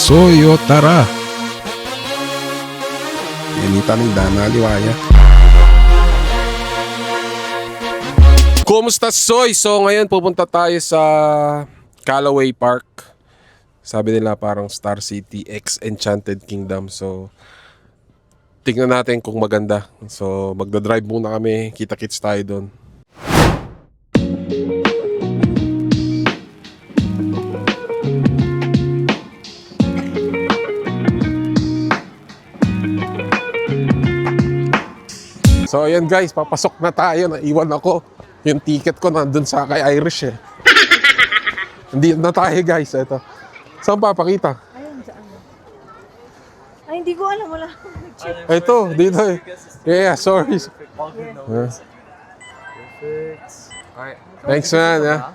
Soy o tara. Yanita ng Dana Liwaya. Kumusta Soy? So ngayon pupunta tayo sa Callaway Park. Sabi nila parang Star City X Enchanted Kingdom. So tingnan natin kung maganda. So magdadrive muna kami. Kita-kits tayo doon. So ayan guys, papasok na tayo. Naiwan ako. Yung ticket ko nandun sa kay Irish eh. Hindi na tayo guys. Ito. Saan papakita? Ayun, saan? Ay, hindi ko alam. Wala. Ito, dito eh. Yeah, sorry. Thanks man. Yeah.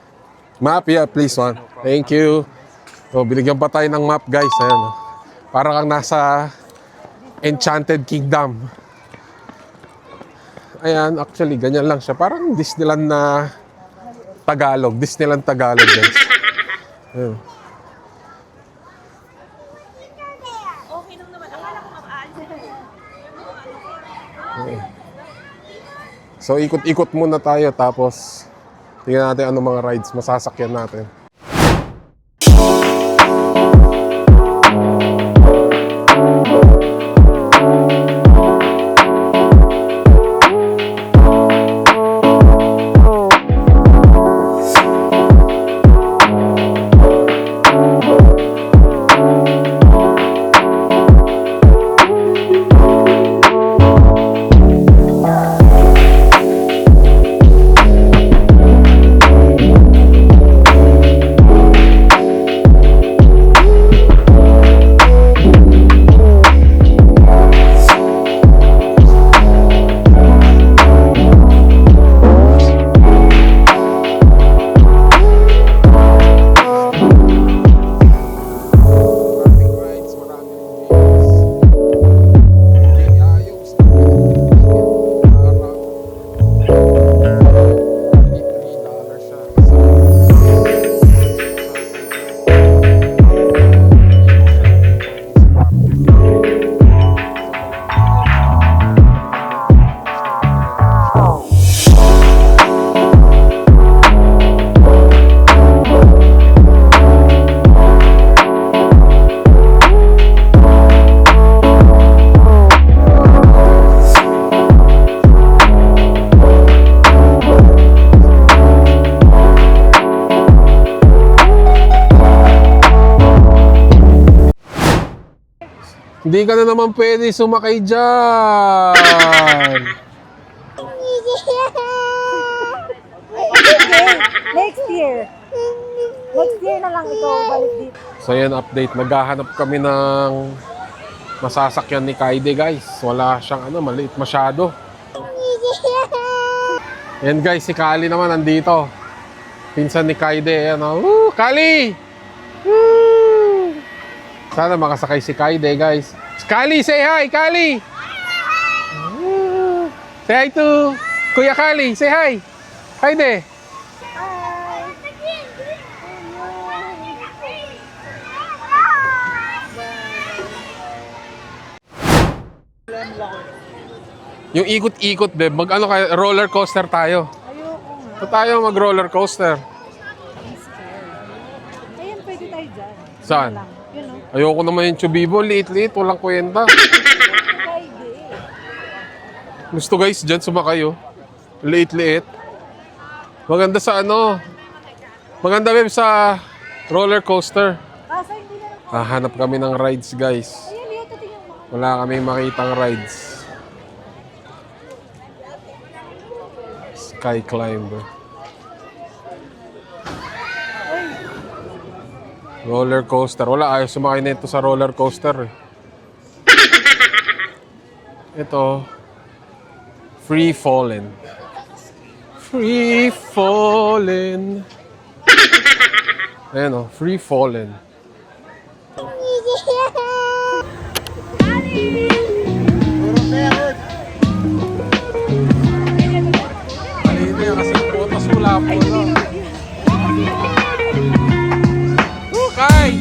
Map, yeah, please one. Thank you. So, binigyan pa tayo ng map guys. Ayan. Para kang nasa Enchanted Kingdom. Ayan, actually, ganyan lang siya. Parang Disneyland na Tagalog. Disneyland Tagalog, guys. Ayan. Okay lang naman. Akala ko mapaalis. Okay. So, ikot-ikot muna tayo. Tapos, tingnan natin anong mga rides masasakyan natin. Hindi ka na naman pwede sumakay dyan. Next year. Next year na lang ikaw balik dito. So yan, update. Naghahanap kami ng masasakyan ni Kaide guys. Wala siyang maliit masyado. Yan guys, si Kali naman nandito. Pinsan ni Kaide. Ayan, Kali! Woo! Sana makasakay si Kaide guys. Kali, say hi! Kali! Woo! Say hi to Kuya Kali. Say hi! Kaide! Yung ikot-ikot, Beb. Mag-ano kayo? Roller coaster tayo. Ayoko nga. So tayo mag-roller coaster. Ayan, pwede tayo dyan. Saan? Lang. Yun o. Ayoko naman yung Chubibo. Liit-liit. Walang kwenta. Pwede. Gusto guys, dyan sumakayo. Liit-liit. Maganda sa Maganda, Beb, sa roller coaster. Kaso hindi na lang. Hahanap kami ng rides, guys. Ayan, yun. Tingnan mo. Wala kaming makitang rides. Sky climber. Roller coaster. Wala, ayaw sumakay nito sa roller coaster eh. Ito. Free fallen. Free fallen. Ayan o, free fallen. Kasi botas wala po na. Okay!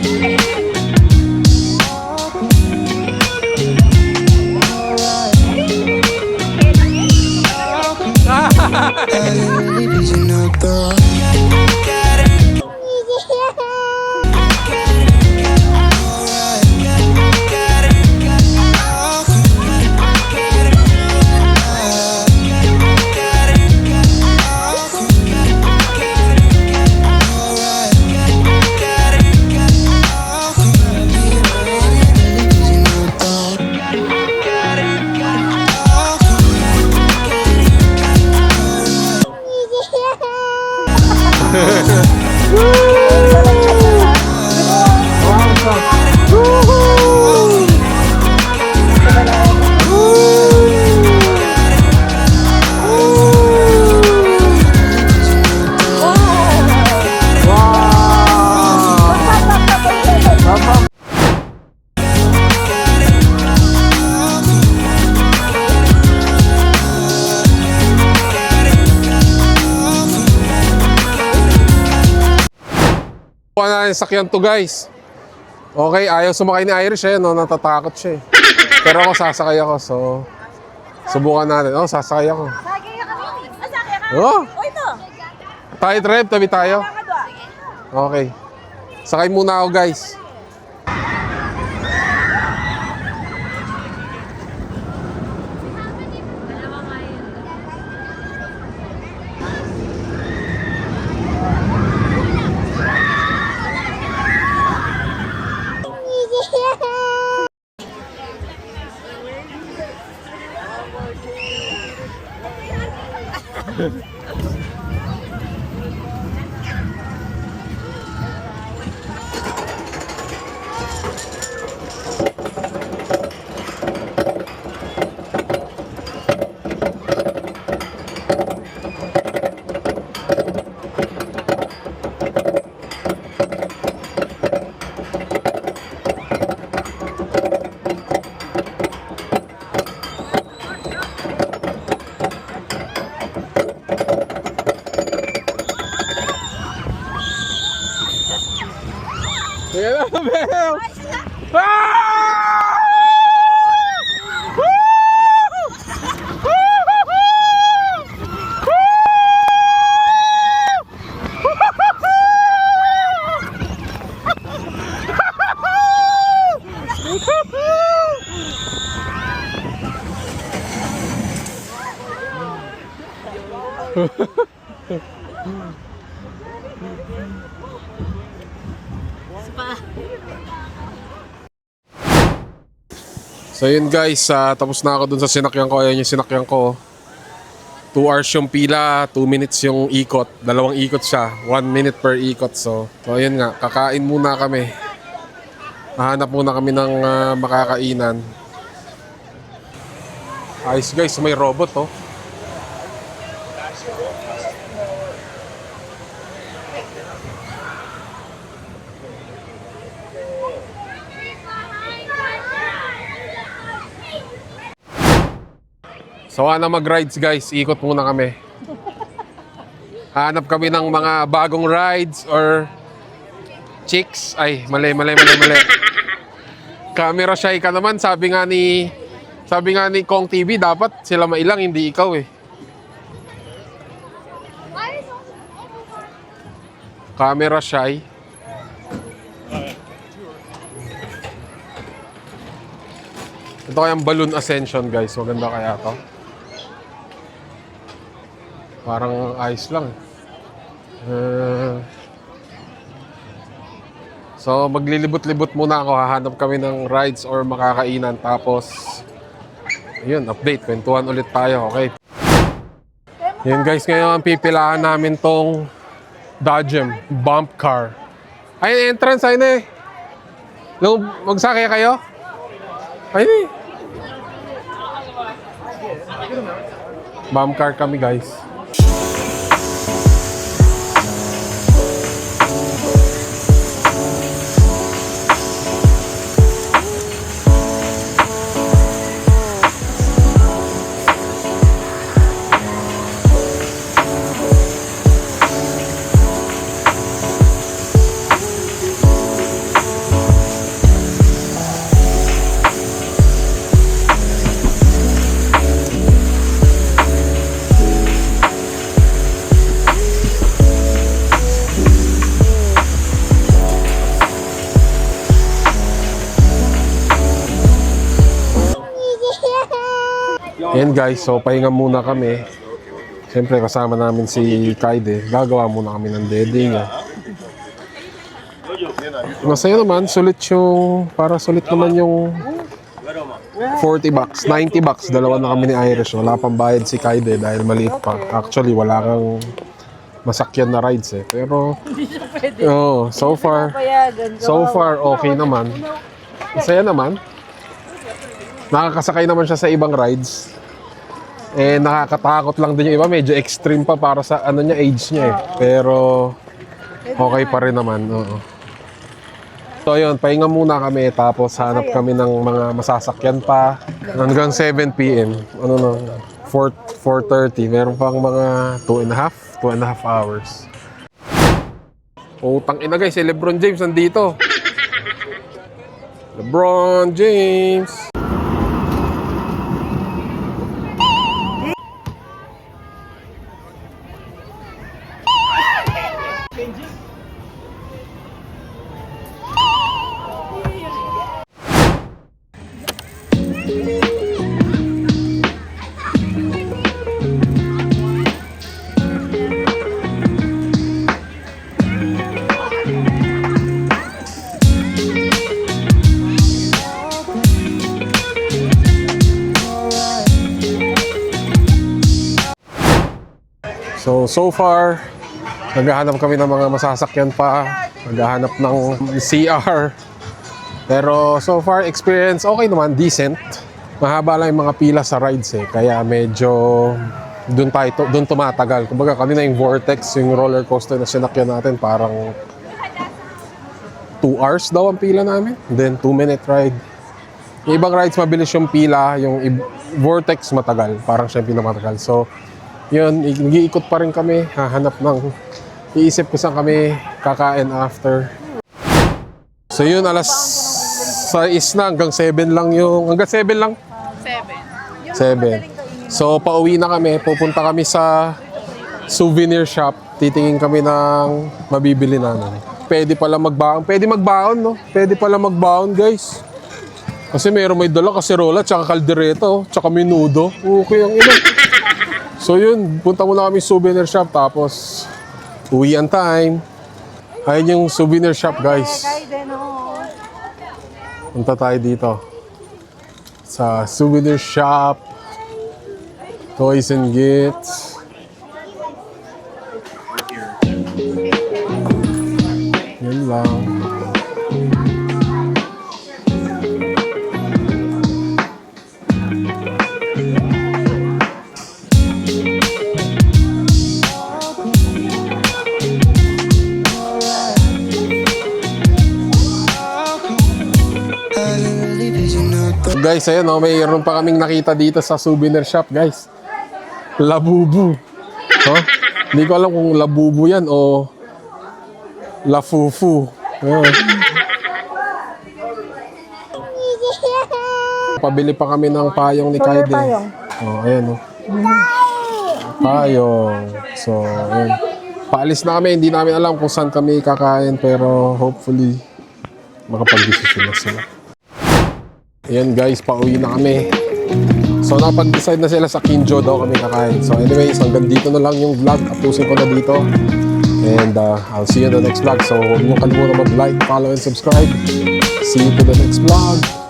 Kuha na yung sakyan to, guys. Okay, ayaw sumakay ni Irish eh, no? Natatakot siya eh. Pero ako, sasakay ako, so... Subukan natin. Oh, sasakay ako. Sakay ka kami. Sakay ka. Oh! O ito. Tayo, Trev, tabi tayo. Kakadwa. Okay. Sakay muna ako, guys. Sige na, Bel! Ah! So yun guys, tapos na ako dun sa sinakyan ko. Ayan yung sinakyan ko. 2 hours yung pila, 2 minutes yung ikot. 2 ikot siya, 1 minute per ikot. So ayun nga, kakain muna kami. Hahanap muna kami ng makakainan. Ayos guys, may robot oh. So na mag-rides guys, ikot muna kami. Hanap kami ng mga bagong rides or chicks. Ay, mali. Camera shy ka naman, sabi nga ni Kong TV, dapat sila mailang, hindi ikaw eh. Camera shy. Ito kayang balloon ascension guys, maganda kaya to. Parang ayos lang. So maglilibot-libot muna ako. Hahanap kami ng rides or makakainan. Tapos, yun, update. Kwentuhan ulit tayo. Okay. Yun guys, ngayon pipilaan namin tong Dodgem bump car. Ayun, entrance. Ayun eh. Magsakay kayo? Ayun eh. Bump car kami guys. Yan guys, so pahinga muna kami. Siyempre kasama namin si Kaide. Gagawa muna kami ng dede niya. Masaya naman, sulit naman yung 40 bucks, 90 bucks. Dalawa na kami ni Irish. Wala pang bayad si Kaide dahil maliit pa. Actually, wala kang masakyan na rides eh. Pero, so far okay naman. Masaya naman. Nakakasakay naman siya sa ibang rides. Eh, nakakatakot lang din yung iba. Medyo extreme pa para sa age niya eh. Pero, okay pa rin naman. Oo. So, yun. Pahinga muna kami. Tapos, hanap kami ng mga masasakyan pa. Hanggang 7 p.m. 4:30. Meron pang mga 2.5 hours. Utang ina guys, si LeBron James nandito. LeBron James. So far, naghahanap kami ng mga masasakyan pa, naghahanap ng CR. Pero so far, experience okay naman, decent. Mahaba lang yung mga pila sa rides kaya medyo doon tumatagal. Kumbaga kanina yung Vortex, yung roller coaster na sinakyan natin, parang 2 hours daw ang pila namin. Then 2-minute ride. Yung ibang rides mabilis yung pila, yung Vortex matagal, parang siya yung pinakamatagal. So, yun, nag-iikot pa rin kami, hahanap ng iisip ko saan kami kakain after. So yun, alas 6 na, hanggang 7 lang yung, hanggang 7 lang? 7. So pauwi na kami, pupunta kami sa souvenir shop, titingin kami ng mabibili namin. Pwede pala magbaon, no? Pwede pala magbaon guys. Kasi may dala kaserola, tsaka kaldereta, tsaka menudo. Okay ang ina. So yun, punta muna kami souvenir shop tapos uwian time. Ayun yung souvenir shop guys. Punta tayo dito sa souvenir shop, toys and gifts. Yan lang. Guys, ayan mayroon pa kaming nakita dito sa souvenir shop, guys. Labubu. Huh? Hindi ko alam kung labubu yan o lafufu. Pabili pa kami ng payong ni Kaide. Oh, ayan payong. So, ayan. Paalis na kami, hindi namin alam kung saan kami kakain pero hopefully makapag-desisyon na sila. Ayan guys, pauwi na kami. So napag-decide na sila sa Kinjo daw kami kakain. So anyways, hanggang dito na lang yung vlog. Tapusin ko na dito. And I'll see you in the next vlog. So huwag niyo kalimutan mag-like, follow, and subscribe. See you to the next vlog.